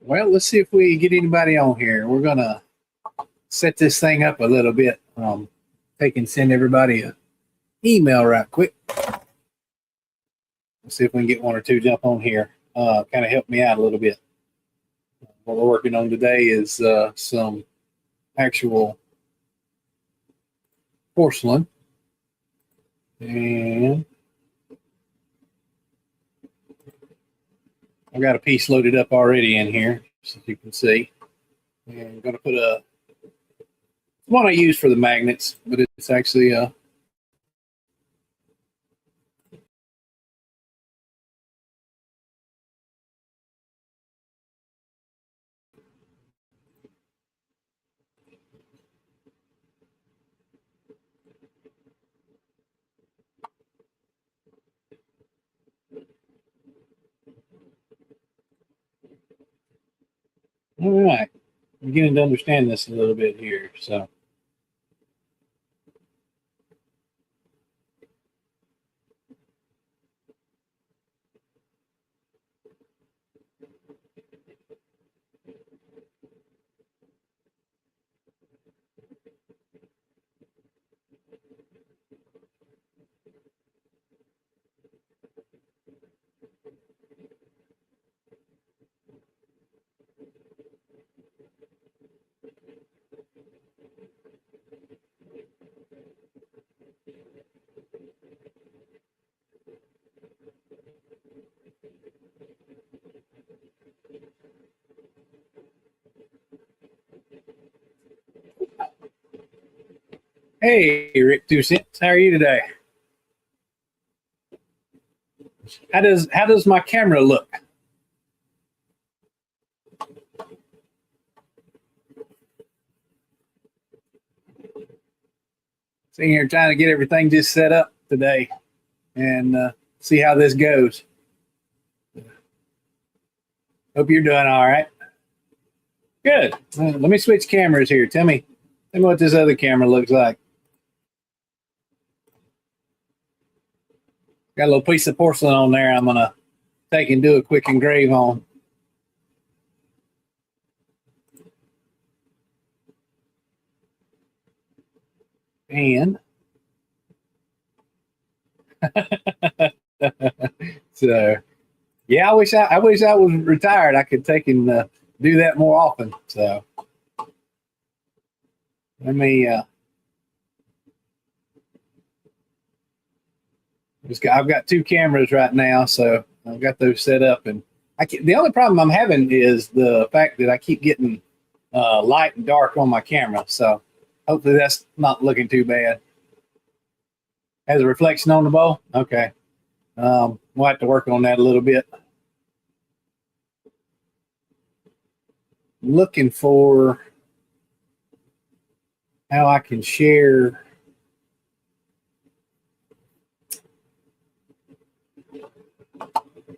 Well, let's see if we get anybody on here. We're gonna set this thing up a little bit. They can send everybody an email right quick. Let's see if we can get one or two jump on here. Kind of help me out a little bit. What we're working on today is some actual porcelain, and I've got a piece loaded up already in here, so you can see. And I'm going to put one I use for the magnets, but it's actually a all right. I'm beginning to understand this a little bit here. So, hey, Rick 2 Cents, how are you today? How does my camera look? Sitting here trying to get everything just set up today, and see how this goes. Hope you're doing all right. Good. Let me switch cameras here. Tell me what this other camera looks like. Got a little piece of porcelain on there I'm going to take and do a quick engrave on. And so, yeah, I wish I was retired. I could take and do that more often. So let me. I've got two cameras right now, so I've got those set up, and the only problem I'm having is the fact that I keep getting light and dark on my camera. So hopefully that's not looking too bad. Has a reflection on the bowl? Okay. We'll have to work on that a little bit. Looking for how I can share.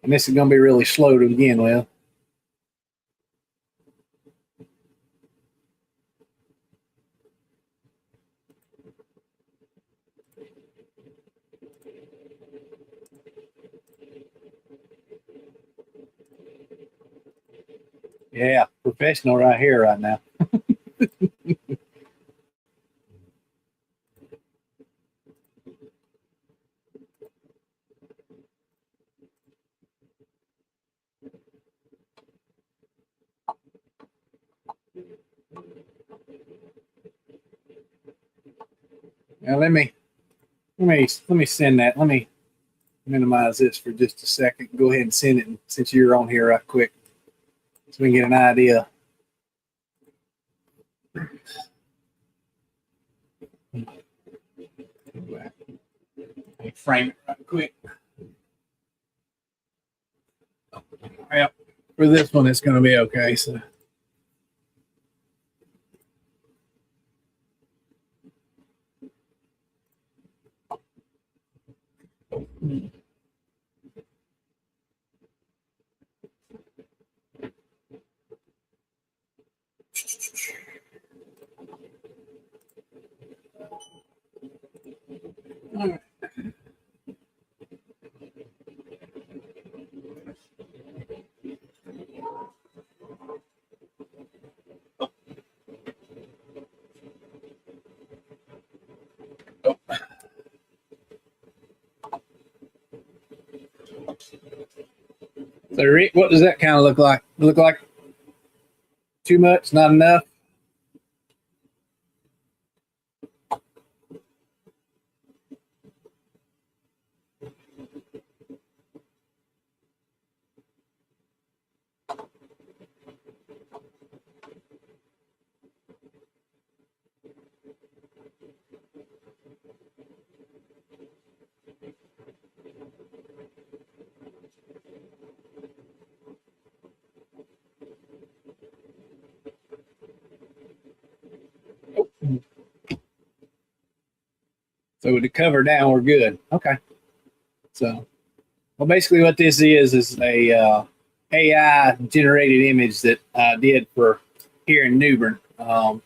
And this is going to be really slow to begin with. Yeah, professional right here, right now. Now let me send that. Let me minimize this for just a second. Go ahead and send it since you're on here right quick, so we can get an idea. Frame it right quick. Well, for this one, it's going to be okay. So. All right. So Rick, what does that kind of look like? Look like too much, not enough? So with the cover down, we're good. Okay. So, well, basically what this is a AI generated image that I did for here in New Bern.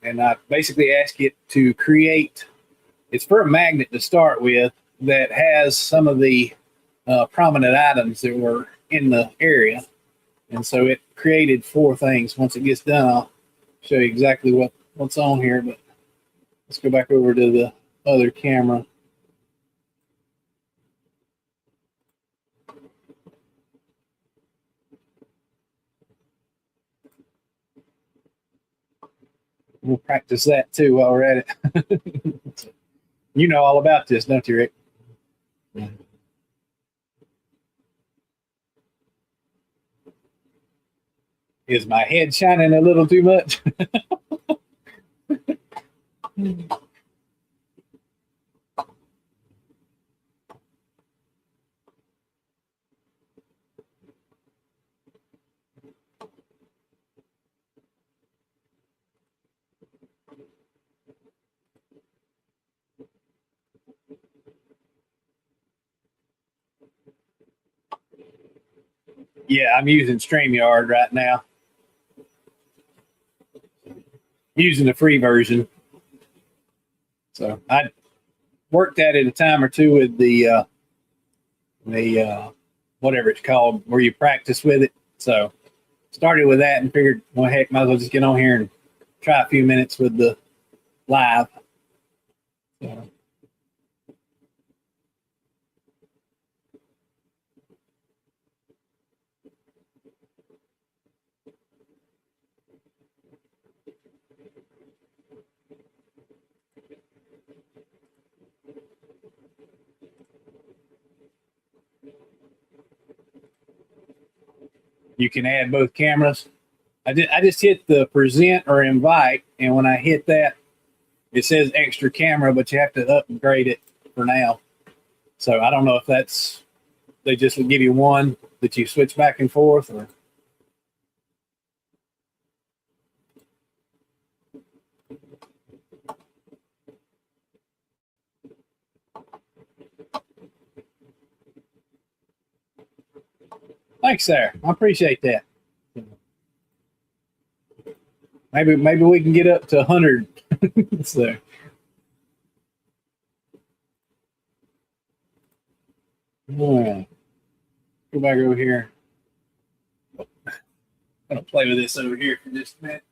And I basically ask it to create, it's for a magnet to start with that has some of the prominent items that were in the area. And so it created 4 things. Once it gets done, I'll show you exactly what's on here. But let's go back over to the other camera. We'll practice that too while we're at it. You know all about this, don't you, Rick? Is my head shining a little too much? Yeah, I'm using StreamYard right now. Using the free version. So I worked at it a time or two with the whatever it's called, where you practice with it. So started with that and figured, well, heck, might as well just get on here and try a few minutes with the live. So, you can add both cameras. I just hit the present or invite, and when I hit that, it says extra camera, but you have to upgrade it for now. So I don't know if that's, they just give you one that you switch back and forth, or. Thanks, Sarah. I appreciate that. Maybe we can get up to 100. So. All right. Go back over here. I'm gonna play with this over here for just a minute.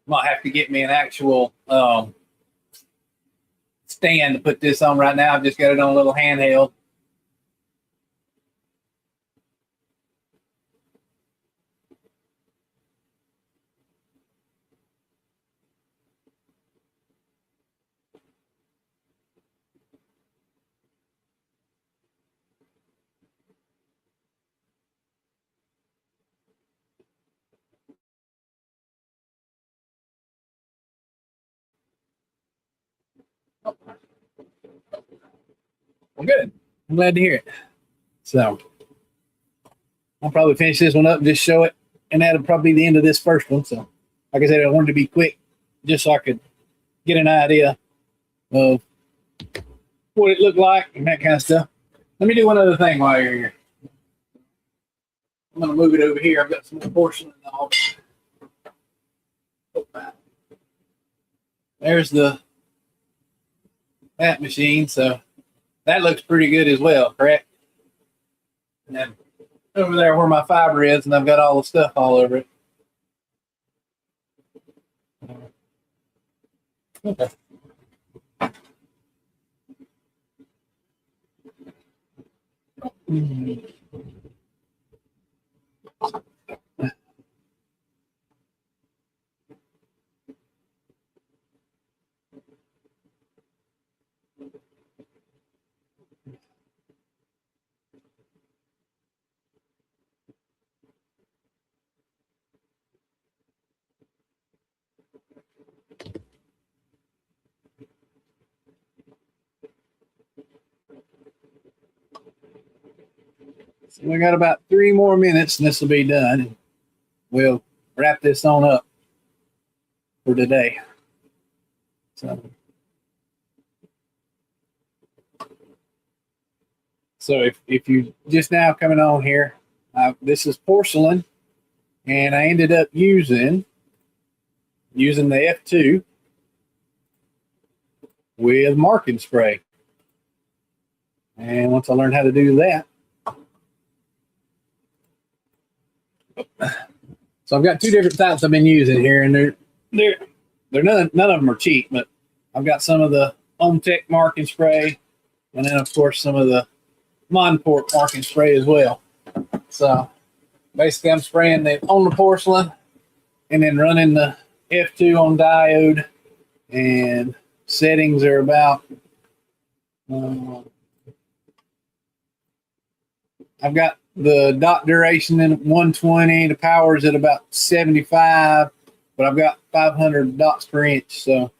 Might have to get me an actual stand to put this on right now. I've just got it on a little handheld. Well, good. I'm glad to hear it. So I'll probably finish this one up and just show it, and that'll probably be the end of this first one. So, like I said, I wanted to be quick just so I could get an idea of what it looked like and that kind of stuff. Let me do one other thing while you're here. I'm going to move it over here. I've got some more porcelain and all. There's that machine. So that looks pretty good as well, correct? And then over there where my fiber is, and I've got all the stuff all over it. Okay. So we got about 3 more minutes and this will be done. We'll wrap this on up for today. So if you just now coming on here, this is porcelain, and I ended up using the F2 with marking spray. And once I learned how to do that, so I've got 2 different types I've been using here, and they're none of them are cheap, but I've got some of the OmTech marking spray, and then of course some of the Monport marking spray as well. So basically I'm spraying on the porcelain and then running the F2 on diode, and settings are about I've got the dot duration in 120, the power's at about 75, but I've got 500 dots per inch, so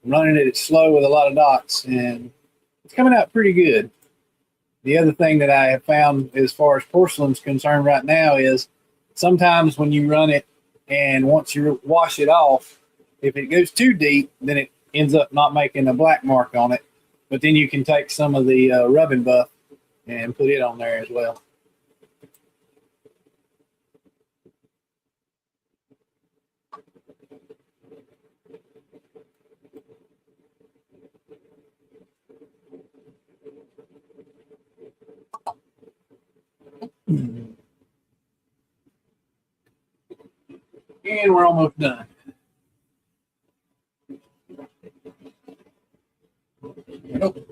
I'm running it slow with a lot of dots, and it's coming out pretty good. The other thing that I have found as far as porcelain's concerned right now is sometimes when you run it and once you wash it off, if it goes too deep, then it ends up not making a black mark on it. But then you can take some of the rubbing buff and put it on there as well. And we're almost done. Nope.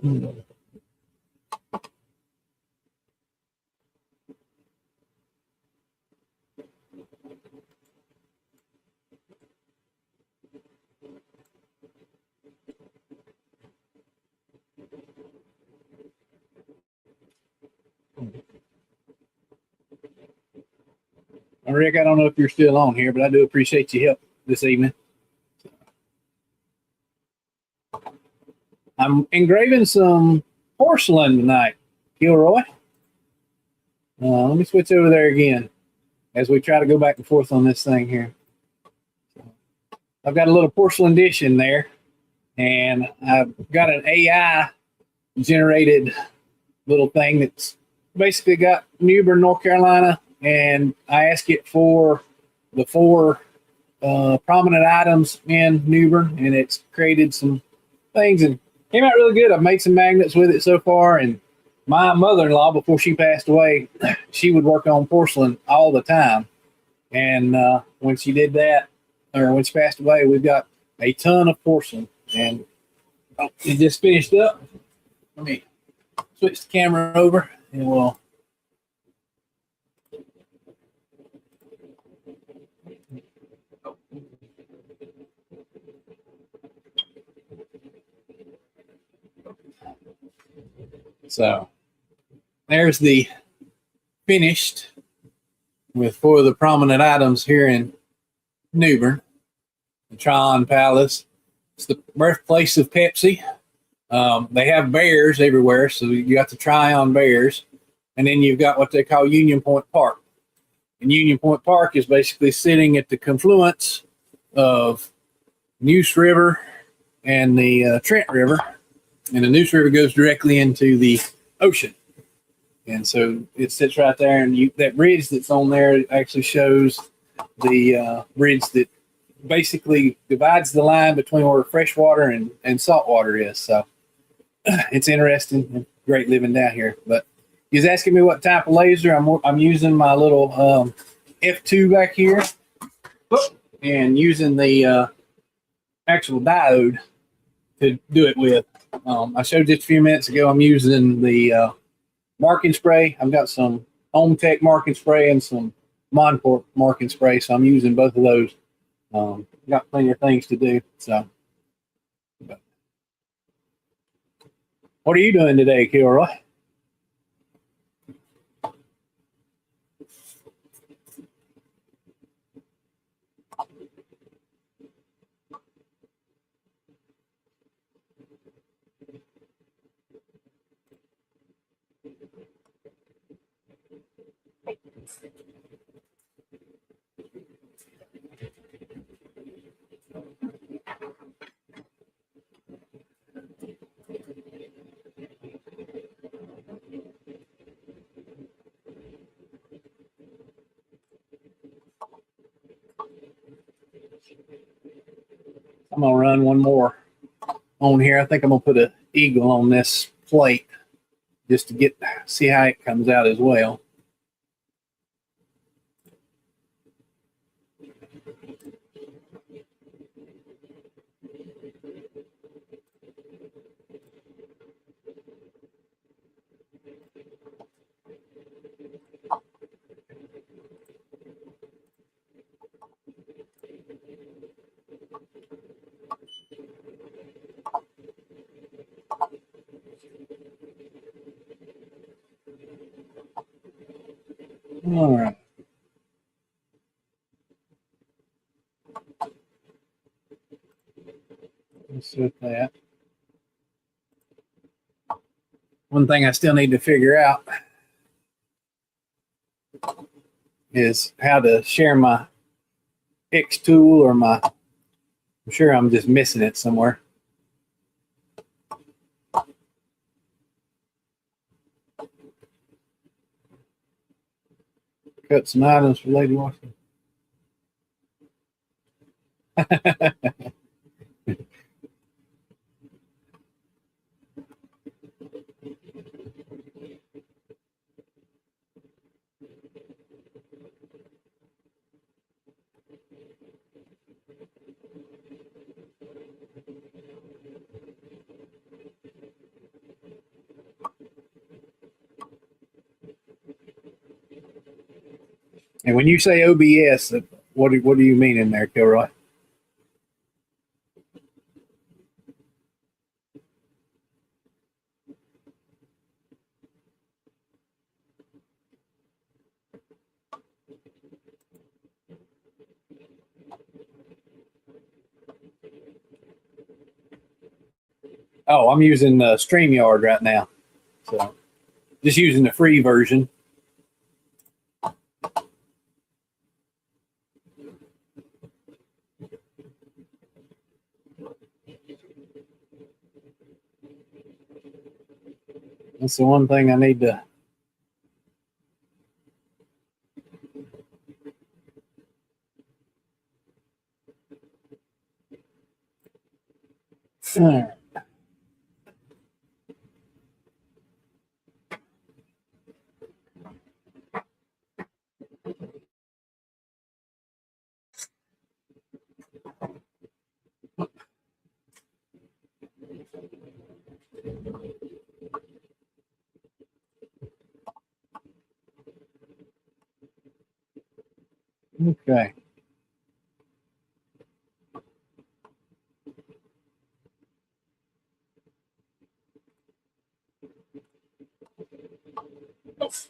Rick, I don't know if you're still on here, but I do appreciate your help this evening. I'm engraving some porcelain tonight, Gilroy. Let me switch over there again as we try to go back and forth on this thing here. I've got a little porcelain dish in there, and I've got an AI generated little thing that's basically got New Bern, North Carolina, and I asked it for the 4 prominent items in New Bern, and it's created some things and came out really good. I've made some magnets with it so far, and my mother-in-law, before she passed away, she would work on porcelain all the time. And when she did that, or when she passed away, we've got a ton of porcelain, and it just finished up. Let me switch the camera over, and we'll so there's the finished with 4 of the prominent items here in New Bern, the Tryon Palace. It's the birthplace of Pepsi. They have bears everywhere, so you got the Tryon Bears, and then you've got what they call Union Point Park. And Union Point Park is basically sitting at the confluence of Neuse River and the Trent River, and the Neuse River goes directly into the ocean. And so it sits right there, and that bridge that's on there actually shows the bridge that basically divides the line between where freshwater and saltwater is. So it's interesting and great living down here. But he's asking me what type of laser. I'm using my little F2 back here, and using the actual diode to do it with. I showed just a few minutes ago. I'm using the marking spray. I've got some Home Tech marking spray and some Monport marking spray, so I'm using both of those. Got plenty of things to do. So, what are you doing today, Kilroy? I'm gonna run one more on here. I think I'm gonna put an eagle on this plate just to see how it comes out as well. All right. Let's set that. One thing I still need to figure out is how to share my X tool or I'm sure I'm just missing it somewhere. Cut some items for Lady Washington. And when you say OBS, what do you mean in there, Kilroy? Oh, I'm using StreamYard right now. So just using the free version. That's the one thing I need to. Okay.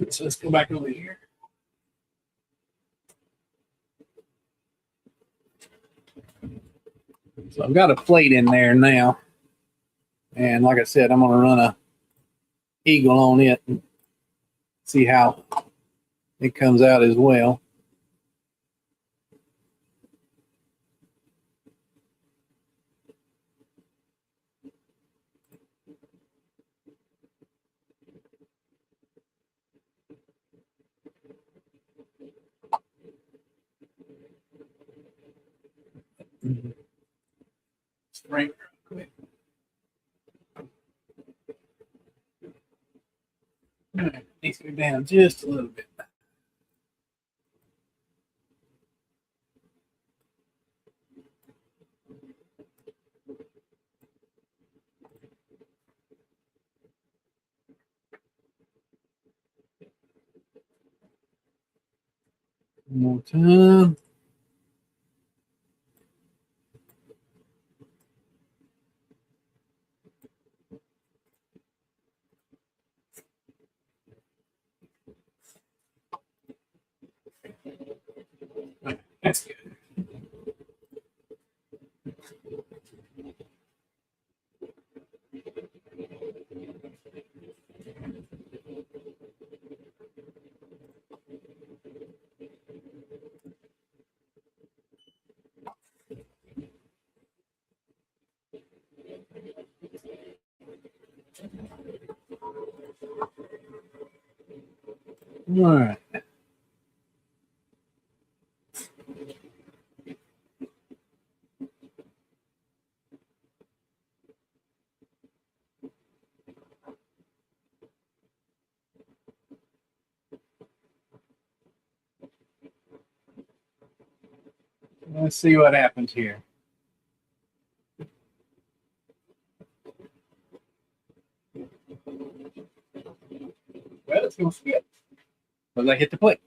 So let's go back over here. So I've got a plate in there now. And like I said, I'm going to run a eagle on it and see how it comes out as well. Straight quick. Needs to go down just a little bit. One more time. That's good. All right. Let's see what happens here. Well, it's going to skip. But I hit the play.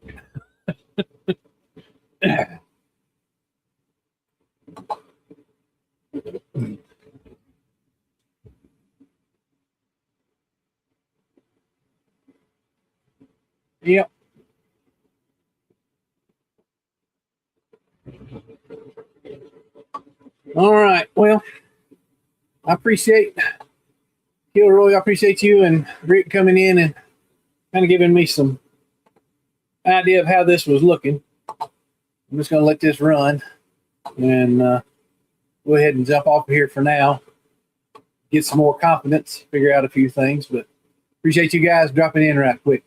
Yep. All right. Well, I appreciate Kilroy. I appreciate you and Rick coming in and kind of giving me some idea of how this was looking. I'm just going to let this run and go ahead and jump off of here for now. Get some more confidence, figure out a few things, but appreciate you guys dropping in right quick.